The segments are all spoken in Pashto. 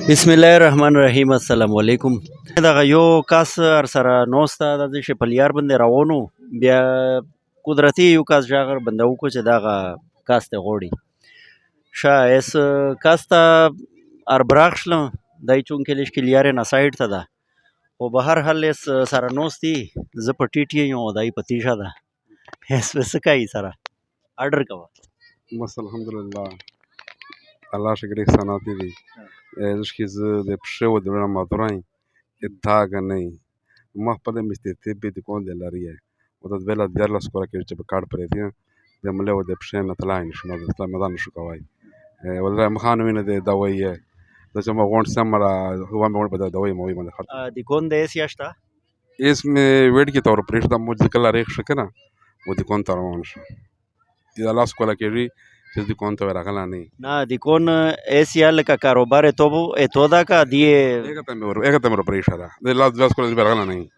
بسم الله الرحمن الرحیم. السلام علیکم. دغه یو کس سره نوسته د دې چې په لیار باندې روانو، بیا قدرتی یو کس جاغر بنده وکړو چې دغه کس ته غوړي شه اس کس ته اربراخ شلم دای چونکې لیشکې لیارې نه سایډ ته ده، خو به هر حال اس سره نوستی زه په ټیټ یم او دای په تیشه ده. اس به څه کوي سره آرډر کوه. بس الحمدلله الله شکر احساناتی دی اشکی ز de pșeu de la Madurai e taga nei ma pade mi ste te be de con de la rie o da vela de la scola che ce pe card predia de mleo de pșen na tlain shma de tla madan shu kawai wala ma khanu min de dawai da jama want samara huwa me bada dawai mo man khat د کون د اس یاشتا इसमें वेट के तौर पर इसदा मुझे कल रेख शकना वो de con tarwan shu de la scola che ri se de con tawera kala nei نه د کون اس یا لکه کاروبار تو دا کا دی ega temor prisa da de las dos cosas vergana nei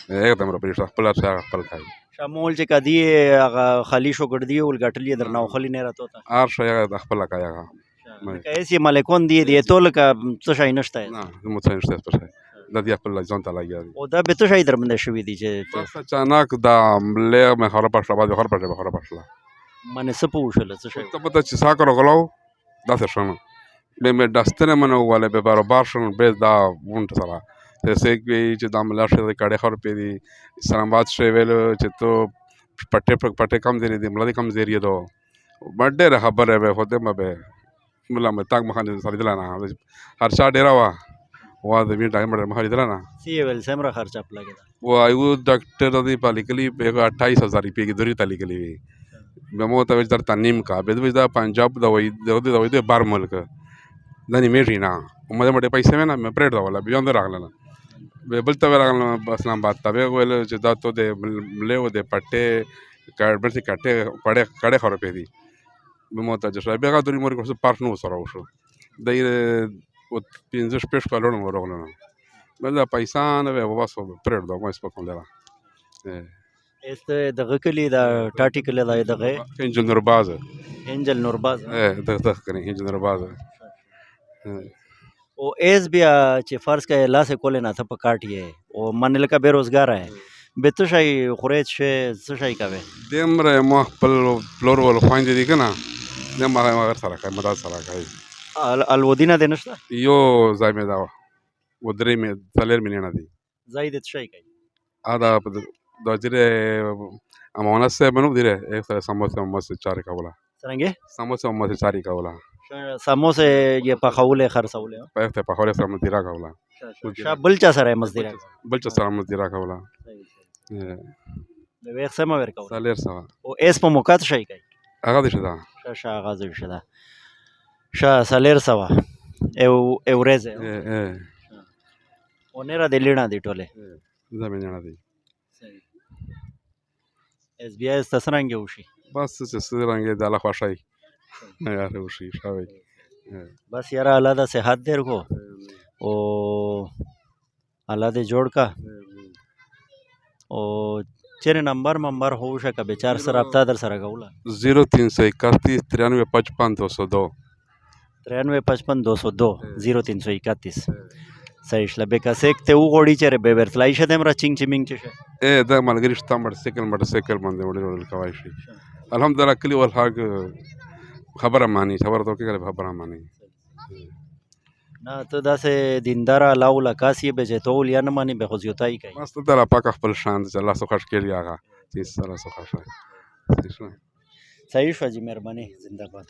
ega temor prisa pala sa pal kai شامول چې کدی هغه خالی شو ګرځي ول ګټلې درنه خلی نه راته تا ar شا ega خپل کا ega که ایسی مالکون دی ټول کا څه شي نشته na mo څه نشته پسه da dia خپل ځان ته لګیا او دا به څه شي درمنده شوې دي چې اچانک دا له مه خراب پښه بعد خراب پښه خراب پښه منه څه پوښل څه شي ته پته چې سا کړو غلو دا څه شنو به مې داستنه منو والے به برابر شون به دا وونټ سره जैसे कि چې د عمله شې د کړه خور پیری اسلام آباد شې ویل چې تو پټه کم دی دی ملي کم زیری دو بډه خبره به خوده مبه ملا مې تاګ مخانه سره دلانه هر چا ډیرا وا وا د وی ټایم مخه دلانه سی ویل سمره خرچ اپ لګیدا و ایو ډاکټر دی پالیکلی په 28000 روپے کی دوری تالیکلی وی بمو ته در تنیم کا به دا پنجاب د وې د بار ملک دني میټینا مده مده پیسې نه مې پرېټ دا ولا بیان راغله به بل ته راغله اسلام آباد ته ویل چې دا ته د له د پټه کارډ برسي کټه پړې کړه خور په دي به مو ته چې به غوډي مور کو پارټ نو سره وشو د او 15 شپږ کالونو ورغله بل دا پیسې نه به واسو پرېټ دا مې سپکول دا este دغه کلی دا ټاټی کلی دا دغه انجنیر باز انجل نورباز دغه کنه انجنیر باز او ایس بیا چې فرض کړه لاس کول نه ته په کاټي او منل کا بیروزګار ہے به ته شي خورید شه څه شي کوي دمره ما خپل فلور ول خويند دي کنه دمه ما غیر سره کوي مدد سره کوي الودینه د نشته یو ځای مې دا ودرې مې څلور مليونه دي زاید شي کوي ادا د جره امانه سه بنو دیره یک سره سموسه چار کولا څنګه سموسه چاری کولا سموسه یې په خوله خرڅولې په ته په خوله سره مدیرا کولا شابل چا سره مزدیرا بل چا سره مدیرا کولا د ویښ سم ور کولا سالر سوا او اس په موقات شي کوي هغه دې شدا شا غاز شدا شا سالر سوا اورزه او نه را دلینا دی ټوله زمين نه دی اس بي اس تسرنګ وشي بس چې سرنګ د الله خوشای یار وشي شاوي بس یار الله دا صحت در کو او الله دې جوړ کا او چیرې نمبر هو شکه به 4 سره رابطه در سره کوله 0331 9355 202 9355 202 0331 صحیح شله که سیک ته وګړي چیرې به ورتلای شه دمر چنګ چمنګ شه دا ملګری شته موټرسایکل باندې وړل کوي شي الحمدلله کلی ول حق خبره مانی خبره تو کې خبره مانی نه ته داسې دیندار الله ولا کاسی به چې تول یا نه مانی به خوځیوتای کوي مست در پاک خپل شان چې الله سو خوش کړی هغه چې سره سو خوش صحیح شو جی مهرباني زنده باد